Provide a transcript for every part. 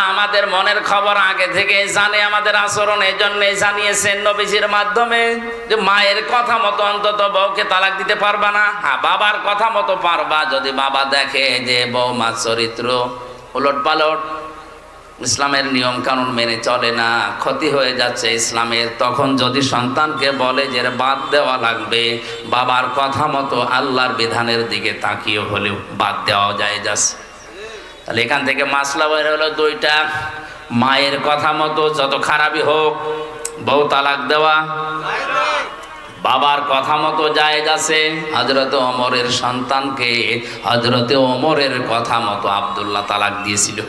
আল্লাহ আমাদের মনের খবর আগে থেকে জানে, আমাদের আচরণ এই জন্যই জানিয়েছেন নবীজির মাধ্যমে যে মায়ের কথা মতো অন্তত বউকে তালাক দিতে পারবা না, হ্যাঁ বাবার কথা মতো পারবা। যদি বাবা দেখে যে বৌমার চরিত্র উলট পালট, ইসলামের নিয়ম কানুন মেনে চলে না, ক্ষতি হয়ে যাচ্ছে ইসলামের, তখন যদি সন্তানকে বলে যে বাদ দেওয়া লাগবে, বাবার কথা মতো আল্লাহর বিধানের দিকে তাকিয়ে হলেও বাদ দেওয়া যায় যাচ্ছে। তাহলে এখান থেকে মাসলা বের হলো দুইটা, মায়ের কথা মতো যত খারাপই হোক বউ তালাক দেওয়া, বাবার কথা মতো জায়েজ আছে। হযরত ওমরের সন্তানকে হযরত ওমরের কথা মতো আব্দুল্লাহ তালাক দিয়েছিল।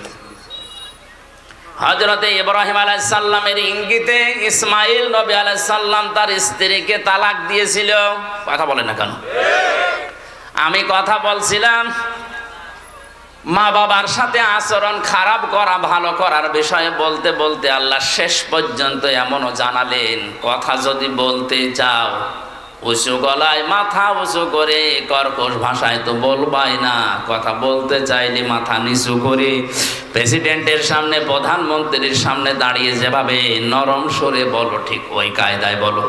হযরতে ইব্রাহিম আলাইহিস সালামের ইঙ্গিতে ইসমাইল নবী আলাইহিস সালাম তার স্ত্রীকে তালাক দিয়েছিল। কথা বলে না কেন? আমি কথা বলছিলাম মা বাবার সাথে আচরণ খারাপ করা ভালো করার বিষয়ে বলতে বলতে আল্লাহ শেষ পর্যন্ত এমনও জানালেন, কথা যদি বলতে চাও উঁচু গলায় মাথা উঁচু করে কর্কশ ভাষায় তো বলবাই না, কথা বলতে চাইলে মাথা নিচু করে প্রেসিডেন্টের সামনে প্রধানমন্ত্রীর সামনে দাঁড়িয়ে যেভাবে নরম সুরে বলো, ঠিক ওই কায়দায় বলো।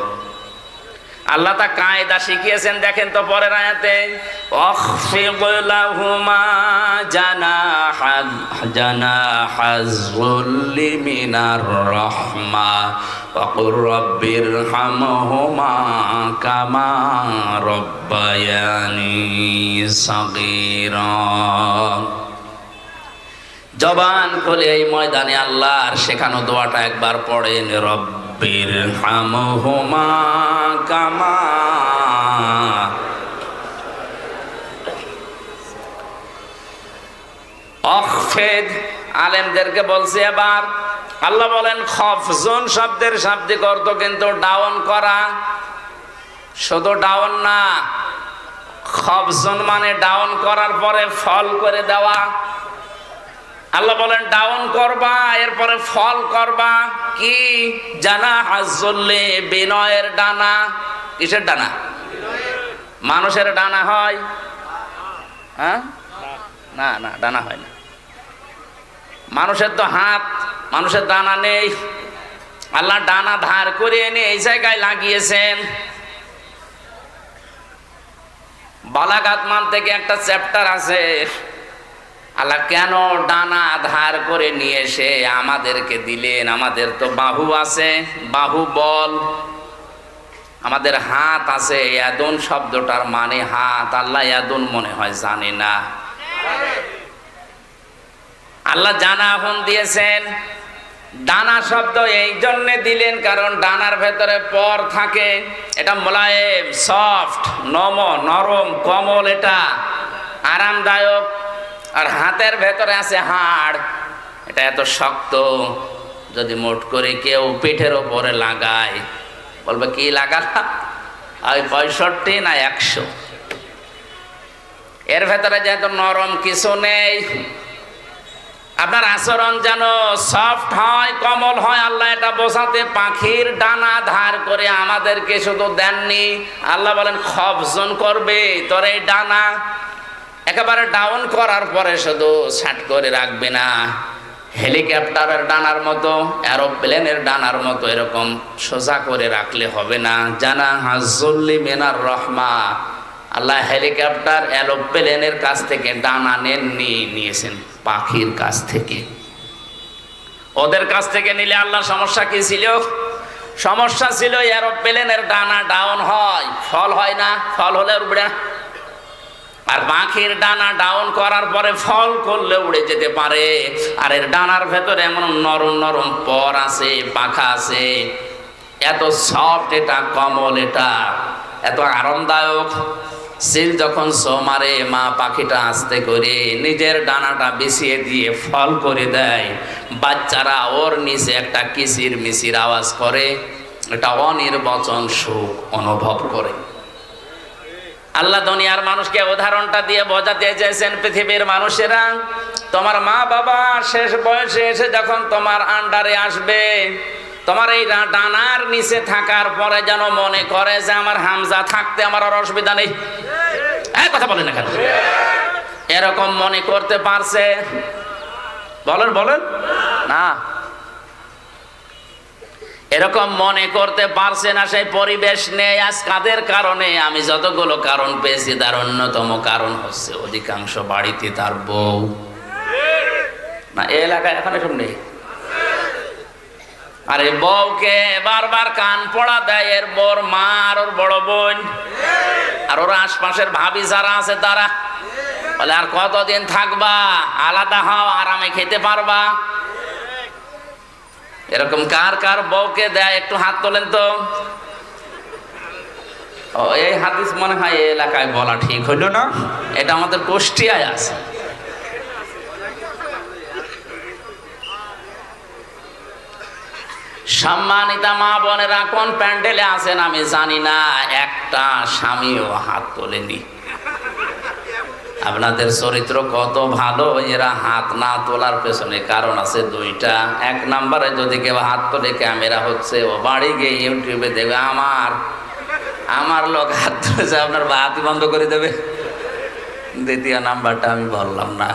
আল্লাহ তা কায়দা শিখিয়েছেন, দেখেন তো পরের আয়াতে, অখফিদ লাহুমা জানাহায-যুল্লি মিনার রাহমা ওয়া কুর রাব্বিরহামহুমা কামা রাব্বায়ানি সাগীরা। জবান খুলে এই ময়দানে আল্লাহর শেখানো দোয়াটা একবার পড়েন, রব্বিরহামহুমা কামা। অখফেদ আলেমদেরকে বলছে এবার, আল্লাহ বলেন খফজন শব্দের শাব্দিক অর্থ কিন্তু ডাউন করা, শুধু ডাউন না, খফজন মানে ডাউন করার পরে ফল করে দেওয়া। আল্লাহ বলেন ডাউন করবা, এরপরে ফল করবা। কি? জানাহায-যুল্লি, বিনয়ের ডানা। কিসের ডানা? মানুষের ডানা হয়? হ্যাঁ, না না, ডানা হয় না। মানুষের তো হাত, মানুষের ডানা নেই। আল্লাহ ডানা ধার করে এনে এই জায়গায় লাগিয়েছেন। বালাগাত মান থেকে একটা চ্যাপ্টার আছে, আল্লাহ কেন ডানা ধার করে নিয়ে এসে আমাদেরকে দিলেন। আমাদের তো বাহু আছে, বাহু বল, আমাদের হাত আছে, ইয়াদুন শব্দটার মানে হাত। আল্লাহ ইয়াদুন মনে হয় জানে না, আল্লাহ জানাহুন দিয়েছেন। ডানা শব্দ এই জন্য দিলেন কারণ ডানার ভেতরে পর থাকে, এটা মোলায়েম, সফট, নরম, কোমল, এটা আরামদায়ক। আর হাতের ভেতরে আছে হাড়, এটা এত শক্ত, যদি মোট করে কেউ পিঠের ওপরে লাগায় বলবে কি লাগালাম, ওই 65 না 100। এর ভেতরে যেহেতু নরম কিছু নেই, আপনার আচরণ যেন সফট হয়, কোমল হয়, আল্লাহ এটা বোঝাতে পাখির ডানা ধার করে আমাদেরকে শুধু দেননি, আল্লাহ বলেন খফজন করবে তোর এই ডানা। একেবারে ডাউন করার পরে শুধু ছাট করে রাখবে না, হেলিকপ্টারের ডানার মতো, এরোপ্লেনের ডানার মতো এরকম সোজা করে রাখলে হবে না। জানাহায-যুল্লি মিনার রাহমা, আল্লাহ হেলিকপ্টার এরোপ্লেনের কাছ থেকে ডানা নেননি, নিয়েছেন পাখির কাছ থেকে। ওদের কাছ থেকে নিলে আল্লাহ সমস্যা কি ছিল? সমস্যা ছিল এরোপ্লেনের ডানা ডাউন হয়, ফল হয় না, ফল হলে উড়বে না। আর পাখির ডানা ডাউন করার পরে ফল করলে উড়ে যেতে পারে। আর এর ডানার ভেতরে এমন নরম নরম পর আছে, পাখা আছে, এত সফট, এটা কোমল, এটা এত আরামদায়ক। সিল যখন সো মারে, মা পাখিটা আস্তে করে নিজের ডানাটা বিছিয়ে দিয়ে ফল করে দেয়, বাচ্চারা ওর নিচে একটা কিচির মিচির আওয়াজ করে, এটা অনির্বচন সুখ অনুভব করে। আল্লাহ দুনিয়ার মানুষকে উদাহরণটা দিয়ে বোঝাতে চেয়েছেন, পৃথিবীর মানুষেরা, তোমার মা বাবা শেষ বয়সে এসে যখন তোমার আন্ডারে আসবে, তোমার এই ডানার নিচে থাকার পরে যেন মনে করে যে আমার হামজা থাকতে আমার আর অসুবিধা নেই। কথা বলেন না কেন? এরকম মনে করতে পারছে? বলেন বলেন। না? এরকম মনে করতে পারছে না, সেই পরিবেশ নেই আজ। কাদের কারণে? আমি যতগুলো কারণ পেয়েছি তার অন্যতম কারণ হচ্ছে অধিকাংশ বাড়িতে তার বউ না। এই এলাকায় এখন এসব নেই। আরে বউকে বারবার কান পড়া দেয় এর বর মা আর ওর বড় বোন আর ওর আশপাশের ভাবি যারা আছে তারা বলে, আর কতদিন থাকবা? আলাদা হও, আরামে খেতে পারবা। এরকম কার কার বউকে দেয় একটু হাত তোলেন তো। ও, এই হাদিস মনে হয় এই এলাকায় বলা ঠিক হইল না, এটা আমাদের কুষ্টিয়ায় আছে। সম্মানিতা মা বোনেরা, কোন প্যান্ডেলে আছেন আমি জানি না, একটা স্বামীও হাত তোলেনি। আপনাদের চরিত্র কত ভালো, এরা হাত না তোলার পেছনে কারণ আছে দুইটা। এক নম্বরে যদি কেউ হাত তোলে ক্যামেরা হচ্ছে, ও বাড়ি গিয়ে ইউটিউবে দেবে আমার লোক হাত তুলেছে, আপনার হাতই বন্ধ করে দেবে। দ্বিতীয় নাম্বারটা আমি বললাম না।